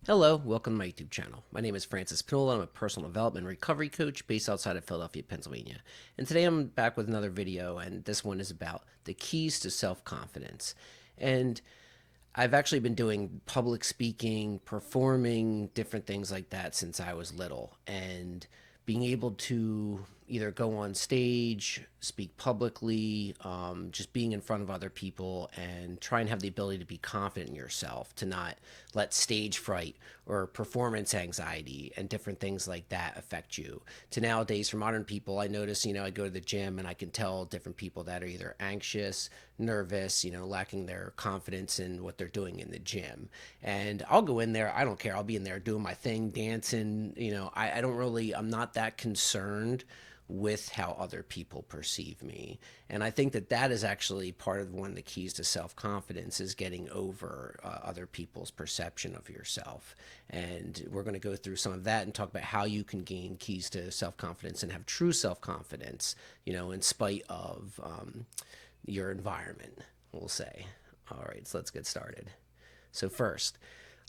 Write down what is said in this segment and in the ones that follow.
Hello, welcome to my YouTube channel. My name is FrancisP. I'm a personal development and recovery coach based outside of Philadelphia, Pennsylvania. And today I'm back with another video, and this one is about the keys to self-confidence. And I've actually been doing public speaking, performing, different things like that since I was little. And being able to either go on stage, speak publicly, just being in front of other people and try and have the ability to be confident in yourself, to not let stage fright or performance anxiety and different things like that affect you. To nowadays, for modern people, I notice, I go to the gym and I can tell different people that are either anxious, nervous, lacking their confidence in what they're doing in the gym. And I'll go in there, I don't care. I'll be in there doing my thing, dancing. I don't really, I'm not that concerned with how other people perceive me. And I think that that is actually part of one of the keys to self-confidence, is getting over other people's perception of yourself. And we're going to go through some of that and talk about how you can gain keys to self-confidence and have true self-confidence, in spite of your environment, we'll say. All right, so let's get started. So first,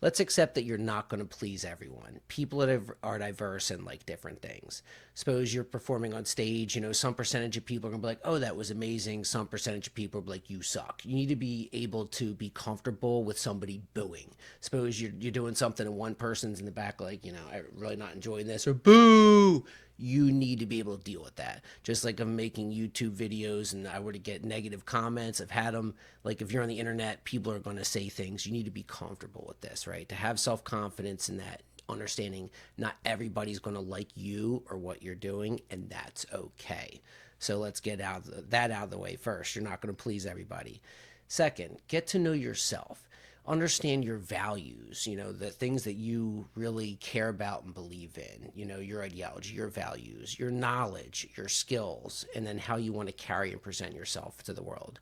let's accept that you're not going to please everyone. People that are diverse and like different things. Suppose you're performing on stage, some percentage of people are going to be like, oh, that was amazing. Some percentage of people are like, you suck. You need to be able to be comfortable with somebody booing. Suppose you're doing something and one person's in the back like, I'm really not enjoying this, or boo. You need to be able to deal with that. Just like I'm making YouTube videos and I were to get negative comments, I've had them. Like if you're on the internet, people are going to say things. You need to be comfortable with this, right? To have self-confidence in that, understanding not everybody's going to like you or what you're doing, and that's okay. So let's get that out of the way first. You're not going to please everybody. Second, get to know yourself. Understand your values, the things that you really care about and believe in, your ideology, your values, your knowledge, your skills, and then how you want to carry and present yourself to the world.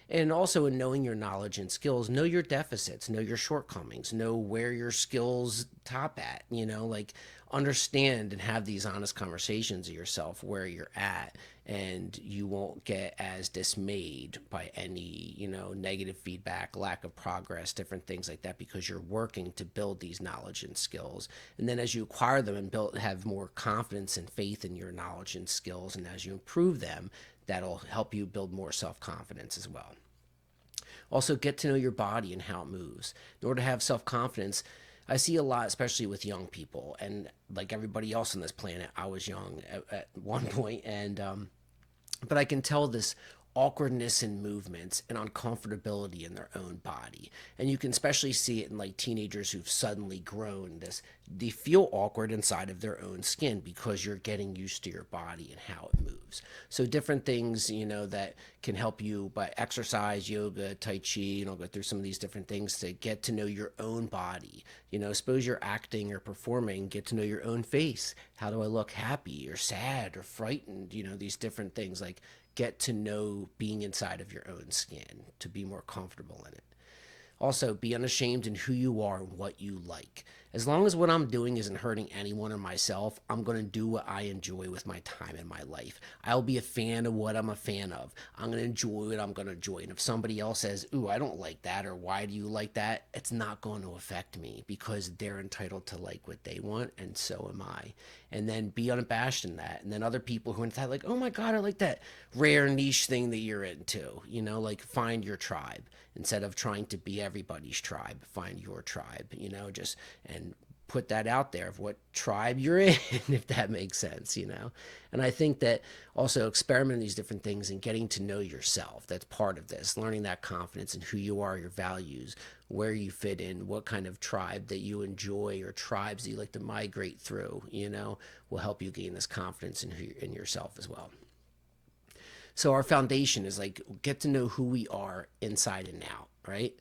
And also, in knowing your knowledge and skills, know your deficits, know your shortcomings, know where your skills top at, like understand and have these honest conversations of yourself where you're at, and you won't get as dismayed by any, negative feedback, lack of progress, different things like that, because you're working to build these knowledge and skills. And then as you acquire them and have more confidence and faith in your knowledge and skills, and as you improve them, that'll help you build more self-confidence as well. Also, get to know your body and how it moves. In order to have self-confidence, I see a lot, especially with young people, and like everybody else on this planet, I was young at one point, and but I can tell this awkwardness in movements and uncomfortability in their own body. And you can especially see it in like teenagers who've suddenly grown this, they feel awkward inside of their own skin because you're getting used to your body and how it moves. So different things, that can help you by exercise, yoga, tai chi, I'll go through some of these different things to get to know your own body. Suppose you're acting or performing, get to know your own face. How do I look, happy or sad or frightened? These different things, like get to know being inside of your own skin to be more comfortable in it. Also, be unashamed in who you are and what you like. As long as what I'm doing isn't hurting anyone or myself, I'm going to do what I enjoy with my time in my life. I'll be a fan of what I'm a fan of. I'm going to enjoy what I'm going to enjoy. And if somebody else says, ooh, I don't like that, or why do you like that? It's not going to affect me, because they're entitled to like what they want, and so am I. And then be unabashed in that. And then other people who are into that, like, oh my God, I like that rare niche thing that you're into, like find your tribe. Instead of trying to be everybody's tribe, find your tribe, just, and put that out there of what tribe you're in, if that makes sense, And I think that also experimenting these different things and getting to know yourself, that's part of this, learning that confidence in who you are, your values, where you fit in, what kind of tribe that you enjoy, or tribes that you like to migrate through, will help you gain this confidence in yourself as well. So our foundation is like, get to know who we are inside and out, right?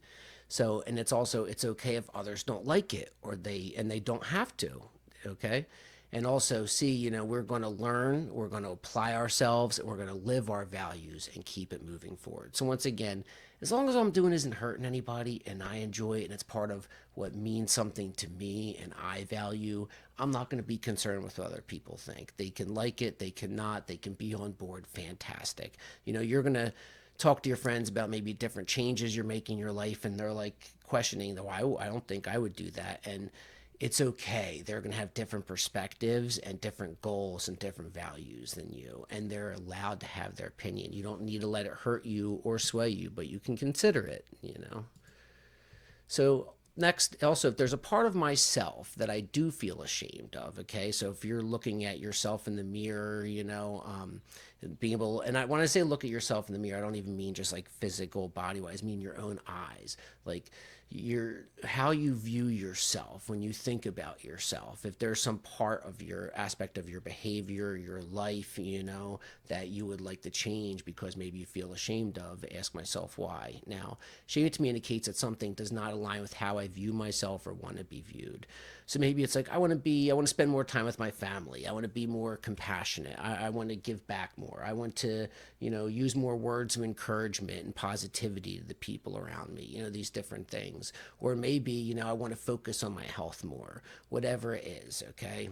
So, and it's okay if others don't like it, or they don't have to, okay? And also see, we're going to learn, we're going to apply ourselves, and we're going to live our values and keep it moving forward. So once again, as long as what I'm doing isn't hurting anybody and I enjoy it and it's part of what means something to me and I value, I'm not going to be concerned with what other people think. They can like it, they cannot, they can be on board, fantastic. You're going to talk to your friends about maybe different changes you're making in your life, and they're like questioning, though, I don't think I would do that. And it's okay. They're going to have different perspectives and different goals and different values than you, and they're allowed to have their opinion. You don't need to let it hurt you or sway you, but you can consider it, you know. So next, also, if there's a part of myself that I do feel ashamed of, okay, so if you're looking at yourself in the mirror, being able, and when I say look at yourself in the mirror, I don't even mean just like physical body wise, I mean your own eyes, like your how you view yourself when you think about yourself. If there's some part of your aspect of your behavior, your life, that you would like to change because maybe you feel ashamed of, ask myself why. Now, shame to me indicates that something does not align with how I view myself or want to be viewed. So maybe it's like I want to spend more time with my family. I want to be more compassionate. I want to give back more. I want to, use more words of encouragement and positivity to the people around me, these different things. Or maybe, I want to focus on my health more, whatever it is, okay?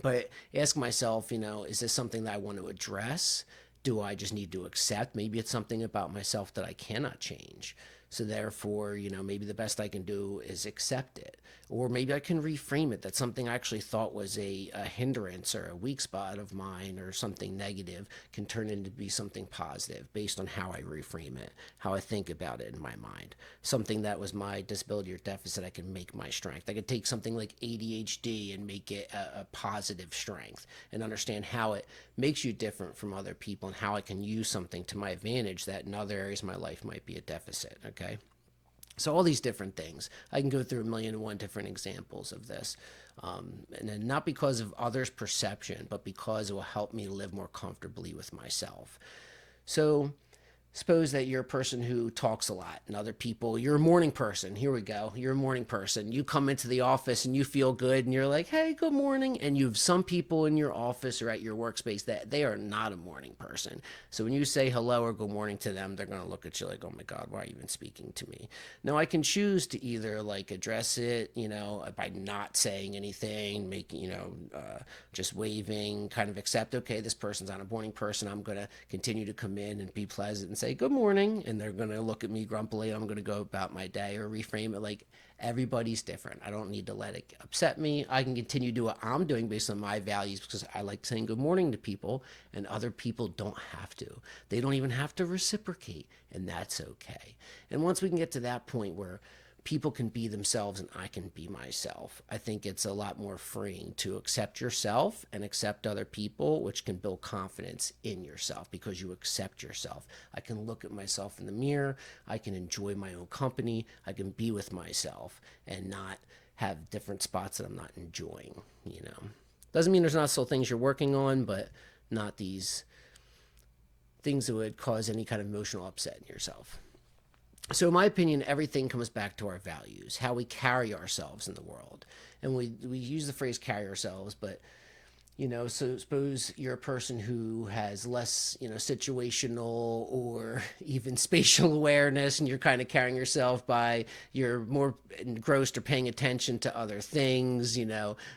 But ask myself, is this something that I want to address? Do I just need to accept? Maybe it's something about myself that I cannot change. So therefore, maybe the best I can do is accept it. Or maybe I can reframe it that something I actually thought was a hindrance or a weak spot of mine or something negative can turn into be something positive based on how I reframe it, how I think about it in my mind. Something that was my disability or deficit, I can make my strength. I could take something like ADHD and make it a positive strength and understand how it makes you different from other people and how I can use something to my advantage that in other areas of my life might be a deficit. Okay. So all these different things, I can go through a million and one different examples of this, and then not because of others' perception, but because it will help me live more comfortably with myself. So suppose that you're a person who talks a lot and other people, you're a morning person. Here we go. You're a morning person. You come into the office and you feel good and you're like, hey, good morning. And you have some people in your office or at your workspace that they are not a morning person. So when you say hello or good morning to them, they're going to look at you like, oh my God, why are you even speaking to me? Now I can choose to either like address it, by not saying anything, making, just waving, kind of accept, okay, this person's not a morning person. I'm going to continue to come in and be pleasant and say good morning, and they're going to look at me grumpily. I'm going to go about my day, or reframe it like everybody's different. I don't need to let it upset me. I can continue to do what I'm doing based on my values because I like saying good morning to people, and other people don't have to. They don't even have to reciprocate, and that's okay. And once we can get to that point where people can be themselves and I can be myself, I think it's a lot more freeing to accept yourself and accept other people, which can build confidence in yourself because you accept yourself. I can look at myself in the mirror, I can enjoy my own company, I can be with myself and not have different spots that I'm not enjoying. Doesn't mean there's not still things you're working on, but not these things that would cause any kind of emotional upset in yourself. So in my opinion, everything comes back to our values, how we carry ourselves in the world. And we use the phrase carry ourselves, but so suppose you're a person who has less, situational or even spatial awareness, and you're kind of carrying yourself by you're more engrossed or paying attention to other things,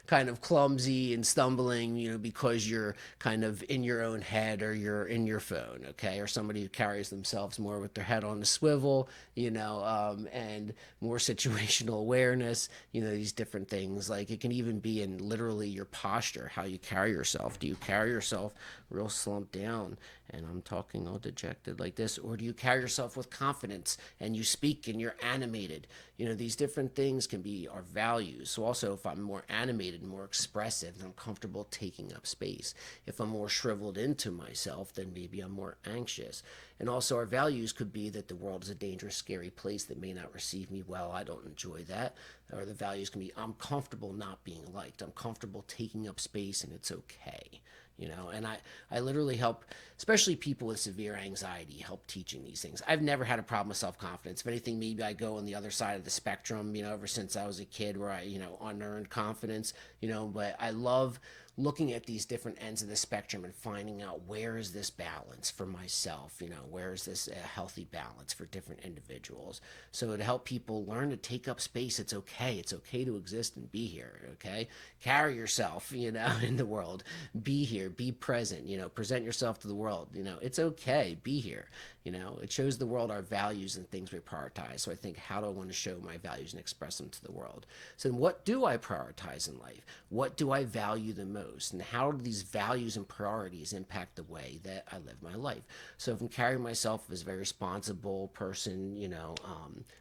kind of clumsy and stumbling, because you're kind of in your own head or you're in your phone, okay? Or somebody who carries themselves more with their head on a swivel, and more situational awareness, these different things. Like it can even be in literally your posture, how you carry yourself. Do you carry yourself real slumped down and I'm talking all dejected like this, or do you carry yourself with confidence and you speak and you're animated? These different things can be our values. So also if I'm more animated, more expressive, then I'm comfortable taking up space. If I'm more shriveled into myself, then maybe I'm more anxious. And also our values could be that the world is a dangerous, scary place that may not receive me well. I don't enjoy that. Or the values can be I'm comfortable not being liked. I'm comfortable taking up space and it's okay. And I literally help, especially people with severe anxiety, help teaching these things. I've never had a problem with self-confidence. If anything, maybe I go on the other side of the spectrum, ever since I was a kid where I, unearned confidence, but I love looking at these different ends of the spectrum and finding out where is this balance for myself, where is this healthy balance for different individuals. So to help people learn to take up space, it's okay. It's okay to exist and be here, okay? Carry yourself, in the world. Be here, be present, present yourself to the world. It's okay, be here. It shows the world our values and things we prioritize. So I think, how do I want to show my values and express them to the world? So then, what do I prioritize in life? What do I value the most? And how do these values and priorities impact the way that I live my life? So if I'm carrying myself as a very responsible person,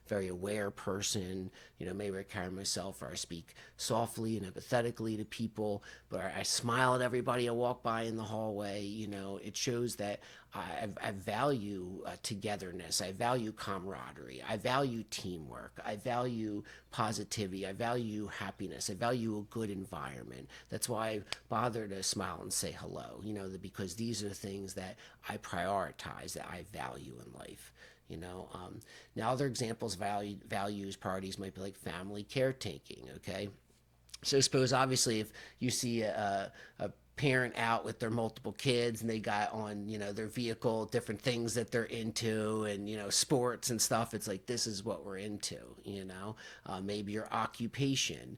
very aware person, maybe I carry myself, or I speak softly and empathetically to people, but I smile at everybody I walk by in the hallway. It shows that I value togetherness. I value camaraderie. I value teamwork. I value positivity. I value happiness. I value a good environment. That's why I bother to smile and say hello, because these are the things that I prioritize, that I value in life. Now other examples of values, priorities might be like family caretaking. Okay, so suppose, obviously, if you see a parent out with their multiple kids and they got on, their vehicle, different things that they're into, and, sports and stuff, it's like, this is what we're into. Maybe your occupation,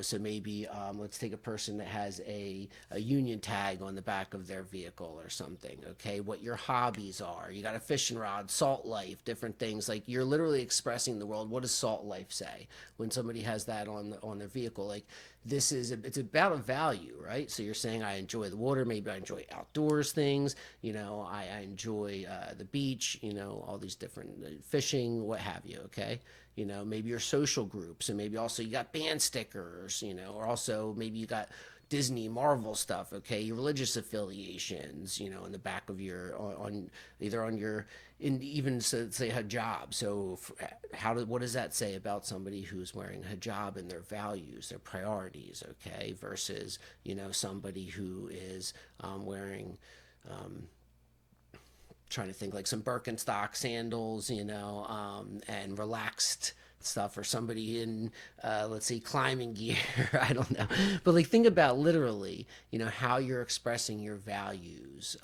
so maybe let's take a person that has a union tag on the back of their vehicle or something. Okay, what your hobbies are. You got a fishing rod, salt life, different things. Like, you're literally expressing the world. What does salt life say when somebody has that on their vehicle? Like, it's about a value, right? So you're saying, I enjoy the water, maybe I enjoy outdoors things, I enjoy the beach, all these different fishing, what have you. Okay, maybe your social groups, and maybe also you got band stickers, or also maybe you got Disney, Marvel stuff. Okay, your religious affiliations, in the back of your on either on your, in even, so say, hijab. So what does that say about somebody who's wearing hijab and their values, their priorities? Okay, versus somebody who is wearing, trying to think, like some Birkenstock sandals, and relaxed stuff, or somebody in, let's say, climbing gear. I don't know, but like, think about literally, how you're expressing your values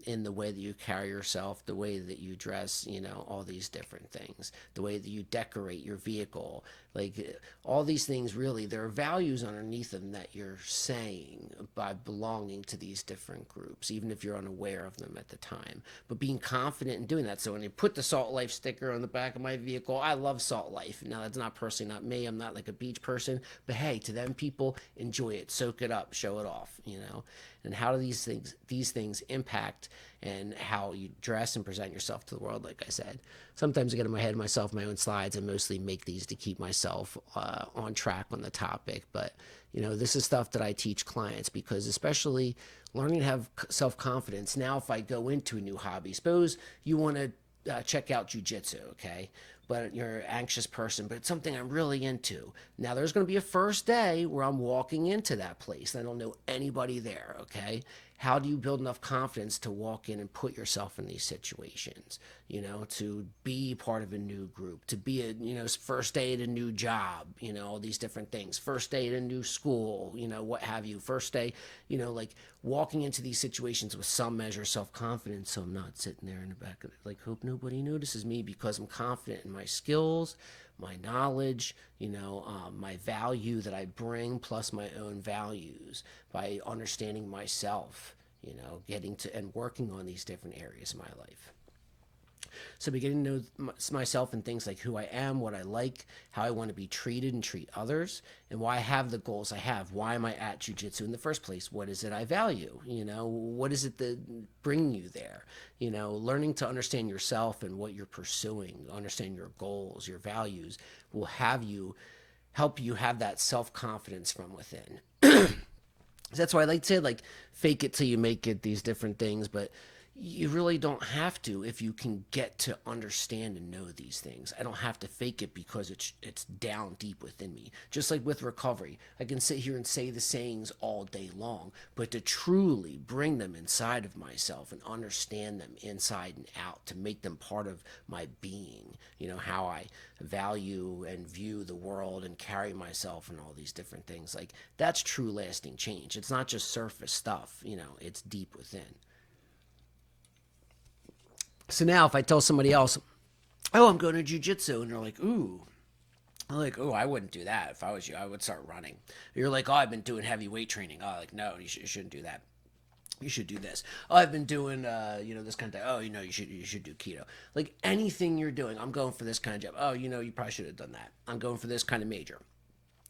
in the way that you carry yourself, the way that you dress, all these different things, the way that you decorate your vehicle, like all these things. Really, there are values underneath them that you're saying by belonging to these different groups, even if you're unaware of them at the time, but being confident in doing that. So when you put the Salt Life sticker on the back of my vehicle, I love Salt Life. Now, that's not personally not me. I'm not like a beach person, but hey, to them, people enjoy it, soak it up, show it off. And how do these things impact and how you dress and present yourself to the world? Like I said, sometimes I get in my head myself, my own slides. I mostly make these to keep myself on track on the topic. But this is stuff that I teach clients, because especially learning to have self-confidence. Now, if I go into a new hobby, suppose you want to check out jujitsu, okay? But you're an anxious person, but it's something I'm really into. Now, there's going to be a first day where I'm walking into that place. I don't know anybody there, okay? How do you build enough confidence to walk in and put yourself in these situations? To be part of a new group, to be first day at a new job, all these different things. First day at a new school, what have you. First day, like walking into these situations with some measure of self-confidence, so I'm not sitting there in the back of it, like, hope nobody notices me, because I'm confident in my skills, my knowledge, my value that I bring, plus my own values, by understanding myself, getting to and working on these different areas of my life. So beginning to know myself and things like who I am, what I like, how I want to be treated and treat others, and why I have the goals I have. Why am I at jiu-jitsu in the first place? What is it I value? What is it that bring you there? Learning to understand yourself and what you're pursuing, understand your goals, your values, will help you have that self-confidence from within. That's why I like to say, like, fake it till you make it, these different things, but you really don't have to if you can get to understand and know these things. I don't have to fake it because it's down deep within me. Just like with recovery, I can sit here and say the sayings all day long, but to truly bring them inside of myself and understand them inside and out, to make them part of my being, how I value and view the world and carry myself and all these different things, like, that's true lasting change. It's not just surface stuff, it's deep within. So now if I tell somebody else, oh, I'm going to jujitsu, and they're like, ooh, I'm like, oh, I wouldn't do that. If I was you, I would start running. You're like, oh, I've been doing heavy weight training. Oh, like, no, you shouldn't do that. You should do this. Oh, I've been doing, this kind of thing. Oh, you should do keto. Like anything you're doing, I'm going for this kind of job. Oh, you probably should have done that. I'm going for this kind of major.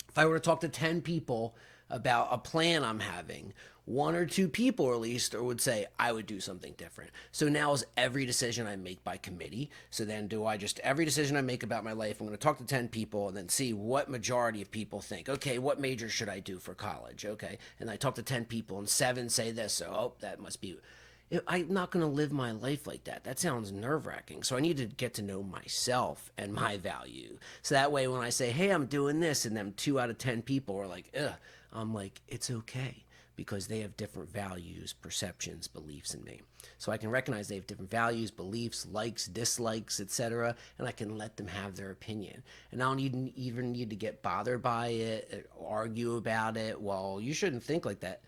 If I were to talk to 10 people about a plan I'm having, one or two people at least or would say I would do something different. So now is every decision I make by committee. So then do I just every decision I make about my life, I'm going to talk to 10 people and then see what majority of people think. Okay, what major should I do for college? Okay. And I talk to 10 people and 7 say this. So, that must be I'm not going to live my life like that. That sounds nerve wracking. So I need to get to know myself and my value. So that way, when I say, hey, I'm doing this, and then 2 out of 10 people are like, ugh, I'm like, it's okay because they have different values, perceptions, beliefs in me. So I can recognize they have different values, beliefs, likes, dislikes, etc., and I can let them have their opinion. And I don't even need to get bothered by it, or argue about it. Well, you shouldn't think like that.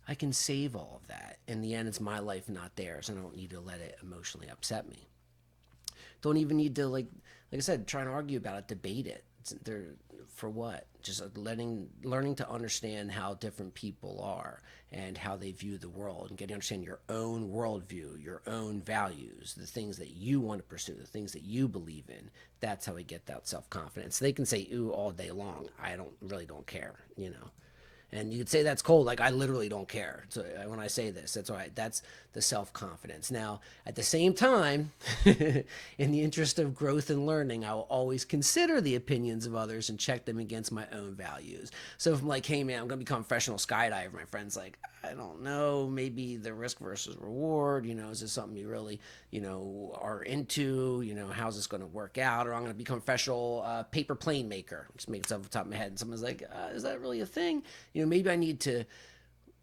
I can save all of that. In the end, it's my life, not theirs. I don't need to let it emotionally upset me. Don't even need to like I said, try and argue about it, debate it. There for what? Just learning to understand how different people are and how they view the world, and getting to understand your own worldview, your own values, the things that you want to pursue, the things that you believe in. That's how we get that self confidence. They can say ooh all day long. I don't care, And you could say that's cold. Like I literally don't care. So when I say this, that's all right. That's the self-confidence. Now, at the same time, in the interest of growth and learning, I will always consider the opinions of others and check them against my own values. So if I'm like, hey man, I'm going to become a professional skydiver, my friend's like, I don't know, maybe the risk versus reward, is this something you really, are into, how's this going to work out? Or I'm going to become a professional paper plane maker. I'm just making stuff off the top of my head. And someone's like, is that really a thing? Maybe I need to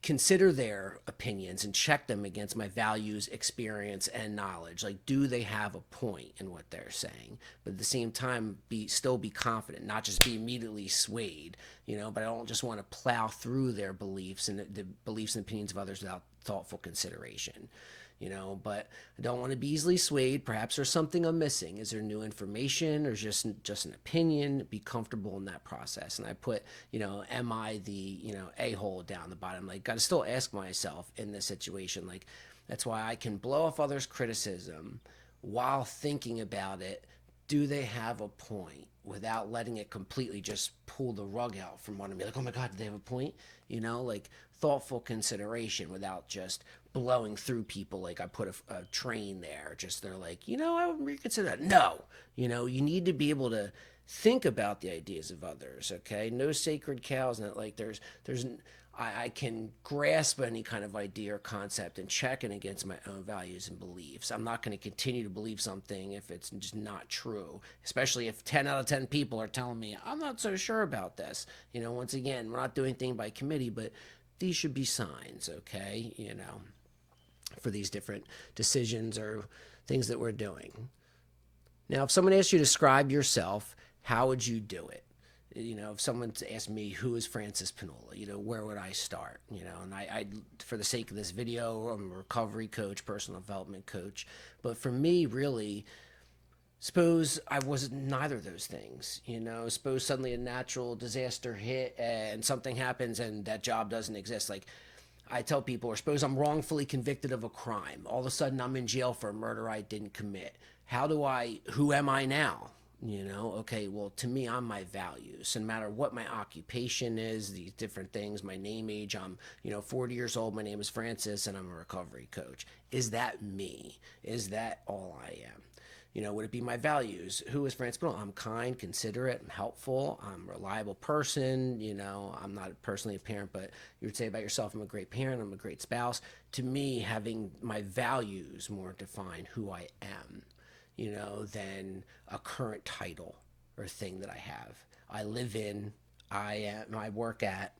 consider their opinions and check them against my values, experience, and knowledge. Like, do they have a point in what they're saying? But at the same time, still be confident, not just be immediately swayed, but I don't just want to plow through their beliefs and the beliefs and opinions of others without thoughtful consideration. But I don't want to be easily swayed. Perhaps there's something I'm missing. Is there new information or just an opinion? Be comfortable in that process. And I put, am I the, a-hole down the bottom? Like, got to still ask myself in this situation. Like, that's why I can blow off others' criticism while thinking about it. Do they have a point without letting it completely just pull the rug out from under me? Like, oh my God, do they have a point? Like thoughtful consideration without just blowing through people. Like I put a train there, just they're like, I would reconsider that. No, you need to be able to think about the ideas of others. Okay, no sacred cows. And like there's I can grasp any kind of idea or concept and check it against my own values and beliefs. I'm not going to continue to believe something if it's just not true, especially if 10 out of 10 people are telling me, I'm not so sure about this. Once again, we're not doing anything by committee, but these should be signs, okay, for these different decisions or things that we're doing. Now, if someone asks you to describe yourself, how would you do it? If someone asked me, who is Francis Pinola, where would I start? And I, for the sake of this video, I'm a recovery coach, personal development coach. But for me, really, suppose I wasn't neither of those things. Suppose suddenly a natural disaster hit and something happens and that job doesn't exist. Like I tell people, or suppose I'm wrongfully convicted of a crime. All of a sudden I'm in jail for a murder I didn't commit. Who am I now? Okay, well, to me, I'm my values. So no matter what my occupation is, these different things, my name, age, I'm, 40 years old, my name is Francis, and I'm a recovery coach. Is that me? Is that all I am? Would it be my values? Who is Francis Pinola? I'm kind, considerate, I'm helpful, I'm a reliable person. I'm not personally a parent, but you would say about yourself, I'm a great parent, I'm a great spouse. To me, having my values more define who I am, than a current title or thing that I have. I live in, I work at,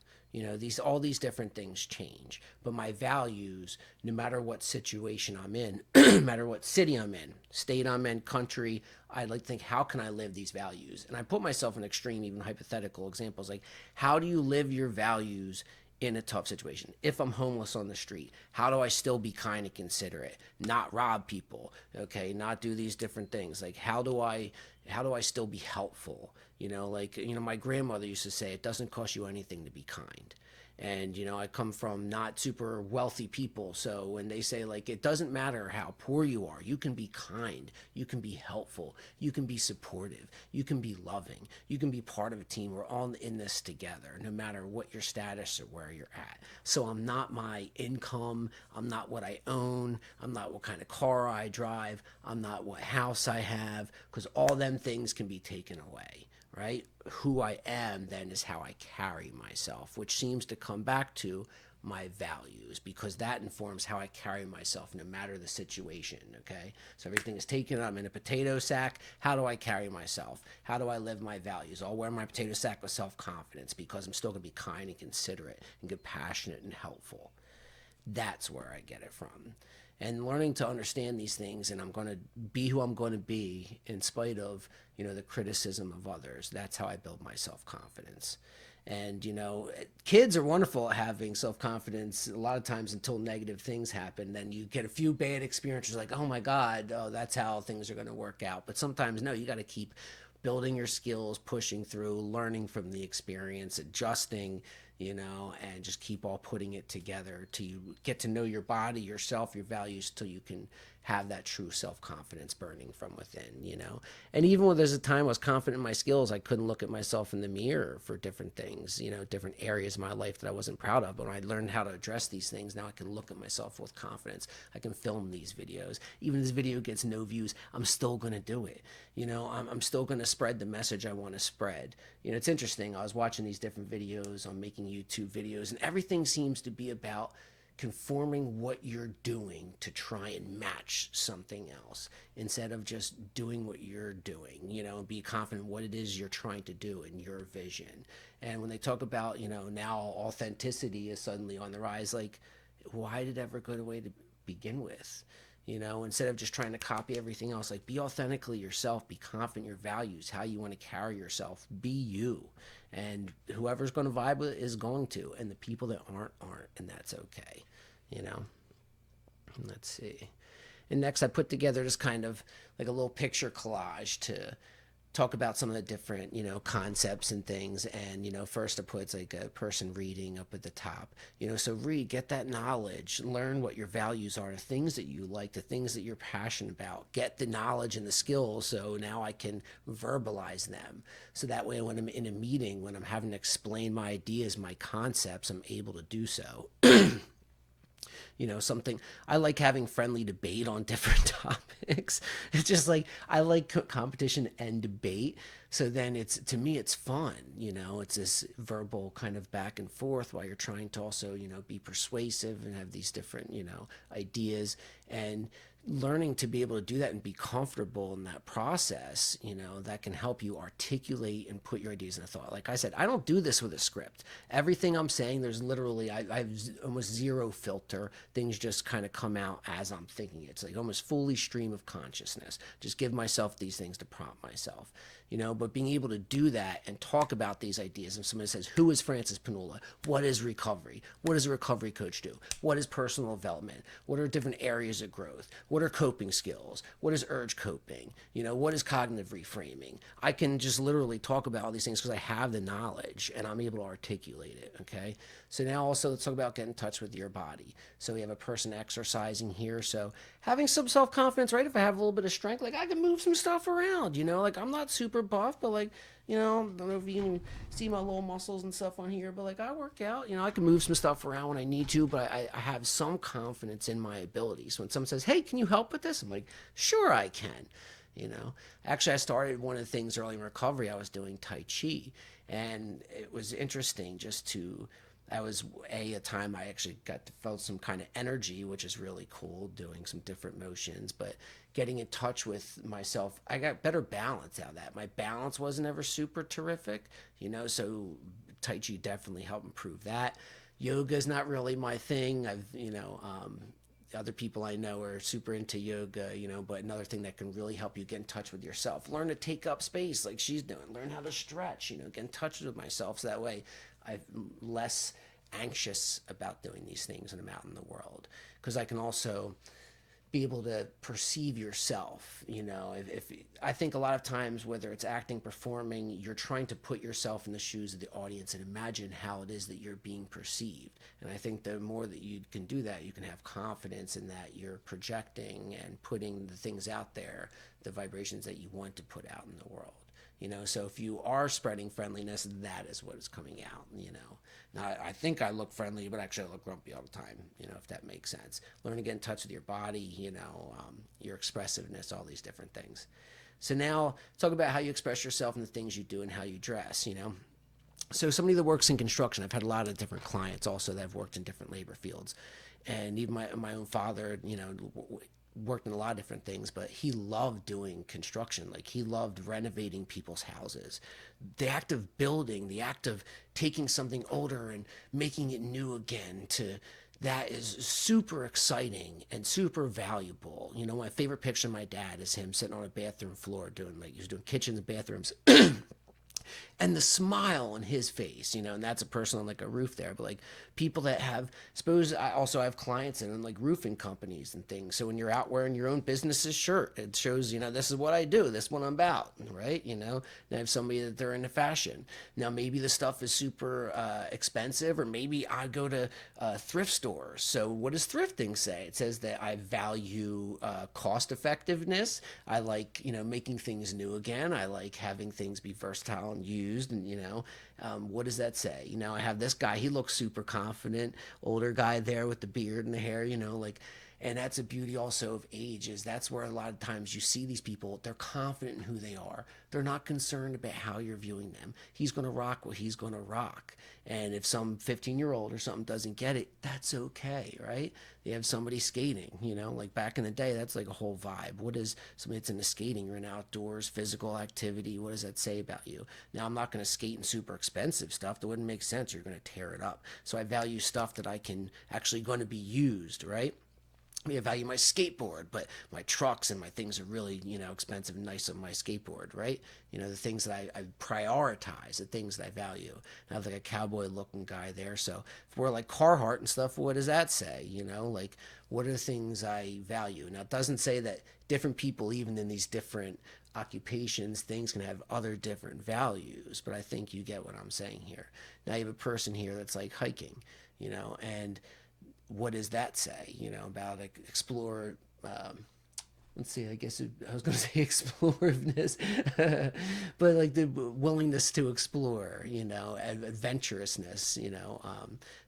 all these different things change. But my values, no matter what situation I'm in, no matter what city I'm in, state I'm in, country, I like to think, how can I live these values? And I put myself in extreme, even hypothetical examples, like how do you live your values in a tough situation? If I'm homeless on the street, how do I still be kind and considerate, not rob people, okay, not do these different things? Like how do I still be helpful? My grandmother used to say, it doesn't cost you anything to be kind. And, I come from not super wealthy people. So when they say, like, it doesn't matter how poor you are, you can be kind, you can be helpful, you can be supportive, you can be loving, you can be part of a team. We're all in this together, no matter what your status or where you're at. So I'm not my income, I'm not what I own, I'm not what kind of car I drive, I'm not what house I have, because all them things can be taken away, right? Who I am then is how I carry myself, which seems to come back to my values, because that informs how I carry myself no matter the situation, okay? So everything is taken, I'm in a potato sack. How do I carry myself? How do I live my values? I'll wear my potato sack with self-confidence because I'm still going to be kind and considerate and compassionate and helpful. That's where I get it from. And learning to understand these things, and I'm going to be who I'm going to be in spite of, the criticism of others. That's how I build my self-confidence. And, kids are wonderful at having self-confidence a lot of times until negative things happen. Then you get a few bad experiences like, oh my God, oh, that's how things are going to work out. But sometimes, no, you got to keep building your skills, pushing through, learning from the experience, adjusting, and just keep all putting it together till you get to know your body, yourself, your values, till you can have that true self-confidence burning from within. And even when there's a time I was confident in my skills, I couldn't look at myself in the mirror for different things, different areas of my life that I wasn't proud of. But when I learned how to address these things, now I can look at myself with confidence. I can film these videos. Even if this video gets no views, I'm still going to do it. I'm still going to spread the message I want to spread. It's interesting. I was watching these different videos on making YouTube videos, and everything seems to be about conforming what you're doing to try and match something else instead of just doing what you're doing, and be confident in what it is you're trying to do in your vision. And when they talk about, now authenticity is suddenly on the rise, like, why did it ever go away to begin with? Instead of just trying to copy everything else, like, be authentically yourself, be confident in your values, how you want to carry yourself, be you. And whoever's going to vibe with it is going to, and the people that aren't, and that's okay. Let's see. And next I put together just kind of like a little picture collage to talk about some of the different, concepts and things. And, first I put like a person reading up at the top, so read, get that knowledge, learn what your values are, the things that you like, the things that you're passionate about, get the knowledge and the skills. So now I can verbalize them. So that way, when I'm in a meeting, when I'm having to explain my ideas, my concepts, I'm able to do so. Something I like having friendly debate on different topics. It's just like I like competition and debate. So then to me it's fun. It's this verbal kind of back and forth while you're trying to also, be persuasive and have these different, ideas, and learning to be able to do that and be comfortable in that process, that can help you articulate and put your ideas in a thought. Like I said, I don't do this with a script. Everything I'm saying, there's literally, I have almost zero filter. Things just kind of come out as I'm thinking. It's like almost fully stream of consciousness. Just give myself these things to prompt myself. But being able to do that and talk about these ideas. If somebody says, who is Francis Panola? What is recovery? What does a recovery coach do? What is personal development? What are different areas of growth? What are coping skills? What is urge coping? What is cognitive reframing? I can just literally talk about all these things because I have the knowledge and I'm able to articulate it, okay? So now also let's talk about getting in touch with your body. So we have a person exercising here. So having some self-confidence, right? If I have a little bit of strength, like I can move some stuff around, like I'm not super buff, but like, I don't know if you can see my little muscles and stuff on here, but like I work out, I can move some stuff around when I need to, but I have some confidence in my abilities. When someone says, hey, can you help with this? I'm like, sure I can. Actually, I started one of the things early in recovery, I was doing Tai Chi, and it was interesting just to, that was a time I actually felt some kind of energy, which is really cool, doing some different motions, but getting in touch with myself, I got better balance out of that. My balance wasn't ever super terrific, so Tai Chi definitely helped improve that. Yoga is not really my thing. Other people I know are super into yoga, but another thing that can really help you get in touch with yourself. Learn to take up space like she's doing. Learn how to stretch, get in touch with myself. So that way I'm less anxious about doing these things when I'm out in the world. Because I can also be able to perceive yourself. If I think a lot of times, whether it's acting, performing, you're trying to put yourself in the shoes of the audience and imagine how it is that you're being perceived. And I think the more that you can do that, you can have confidence in that you're projecting and putting the things out there, the vibrations that you want to put out in the world. So if you are spreading friendliness, that is what is coming out. Now I think I look friendly, but actually I look grumpy all the time, if that makes sense. Learn to get in touch with your body, your expressiveness, all these different things. So now talk about how you express yourself and the things you do and how you dress. So somebody that works in construction, I've had a lot of different clients also that have worked in different labor fields. And even my own father, worked in a lot of different things, but he loved doing construction. Like, he loved renovating people's houses. The act of building, the act of taking something older and making it new again, that is super exciting and super valuable. My favorite picture of my dad is him sitting on a bathroom floor he was doing kitchens and bathrooms. And the smile on his face, and that's a person on like a roof there, but like people that have, suppose I also have clients in like roofing companies and things. So when you're out wearing your own business's shirt, it shows, this is what I do, this is what I'm about, right? And I have somebody that they're into fashion. Now, maybe the stuff is super expensive, or maybe I go to thrift stores. So what does thrifting say? It says that I value cost effectiveness. I like, making things new again. I like having things be versatile and used. And what does that say? I have this guy, he looks super confident, older guy there with the beard and the hair, and that's a beauty also of age. Is that's where a lot of times you see these people, they're confident in who they are. They're not concerned about how you're viewing them. He's going to rock what he's going to rock. And if some 15-year-old or something doesn't get it, that's okay, right? They have somebody skating, like back in the day, that's like a whole vibe. What is somebody that's into skating or in outdoors, physical activity? What does that say about you? Now, I'm not going to skate in super expensive stuff. That wouldn't make sense. You're going to tear it up. So I value stuff that I can actually going to be used, right? I value my skateboard, but my trucks and my things are really, expensive and nice on my skateboard, right? The things that I prioritize, the things that I value. I have like a cowboy looking guy there. So if we're like Carhartt and stuff, what does that say? Like, what are the things I value? Now, it doesn't say that different people, even in these different occupations, things can have other different values, but I think you get what I'm saying here. Now you have a person here that's like hiking, and what does that say, about explore, let's see, I guess I was going to say explorativeness, but like the willingness to explore, adventurousness,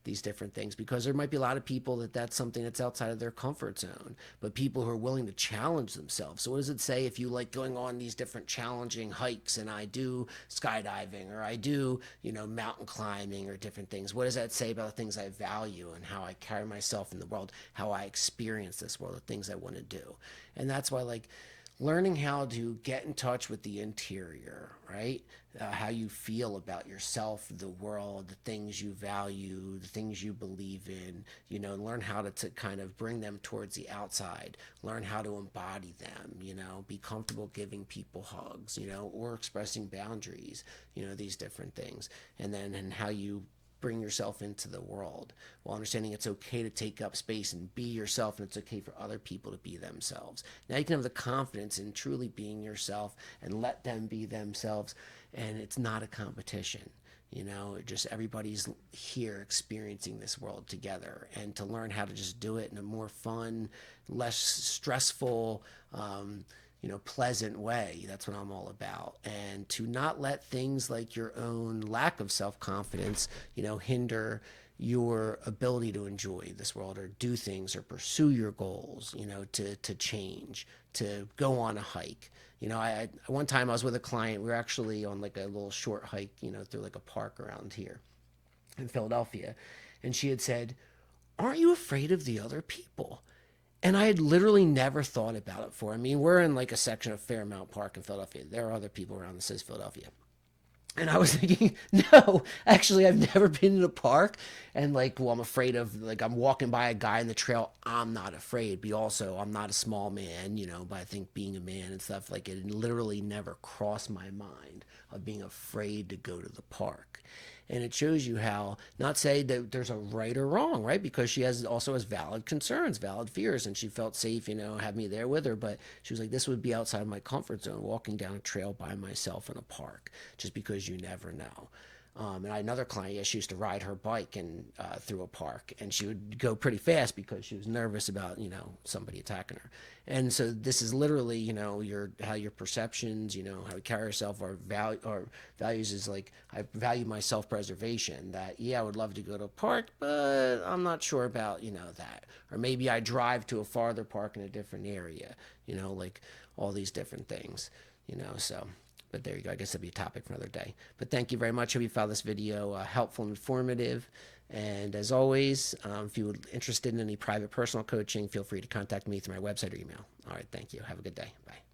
these different things, because there might be a lot of people that's something that's outside of their comfort zone, but people who are willing to challenge themselves. So what does it say if you like going on these different challenging hikes, and I do skydiving, or I do, mountain climbing or different things? What does that say about the things I value and how I carry myself in the world, how I experience this world, the things I want to do? And that's why, like, learning how to get in touch with the interior, right? How you feel about yourself, the world, the things you value, the things you believe in, learn how to kind of bring them towards the outside, learn how to embody them, be comfortable giving people hugs, or expressing boundaries, these different things. And how you bring yourself into the world while understanding it's okay to take up space and be yourself, and it's okay for other people to be themselves. Now you can have the confidence in truly being yourself and let them be themselves, and it's not a competition. Just everybody's here experiencing this world together, and to learn how to just do it in a more fun, less stressful, pleasant way. That's what I'm all about. And to not let things like your own lack of self-confidence, hinder your ability to enjoy this world, or do things, or pursue your goals, to change, to go on a hike. One time I was with a client, we were actually on like a little short hike, through like a park around here in Philadelphia. And she had said, "Aren't you afraid of the other people?" And I had literally never thought about it before. I mean, we're in like a section of Fairmount Park in Philadelphia. There are other people around that says Philadelphia. And I was thinking, no, actually, I've never been in a park. And like, well, I'm afraid of, like, I'm walking by a guy in the trail. I'm not afraid. But also, I'm not a small man, but I think being a man and stuff, like, it literally never crossed my mind of being afraid to go to the park. And it shows you how, not say that there's a right or wrong, right? Because she also has valid concerns, valid fears, and she felt safe, had me there with her. But she was like, this would be outside of my comfort zone, walking down a trail by myself in a park, just because you never know. And I had another client, yeah, she used to ride her bike and through a park, and she would go pretty fast because she was nervous about, somebody attacking her. And so this is literally, how your perceptions, how you carry yourself, or values is like, I value my self-preservation. That, yeah, I would love to go to a park, but I'm not sure about, that. Or maybe I drive to a farther park in a different area, like all these different things, so. But there you go. I guess that'll be a topic for another day. But thank you very much. Hope you found this video helpful and informative. And as always, if you're interested in any private personal coaching, feel free to contact me through my website or email. All right. Thank you. Have a good day. Bye.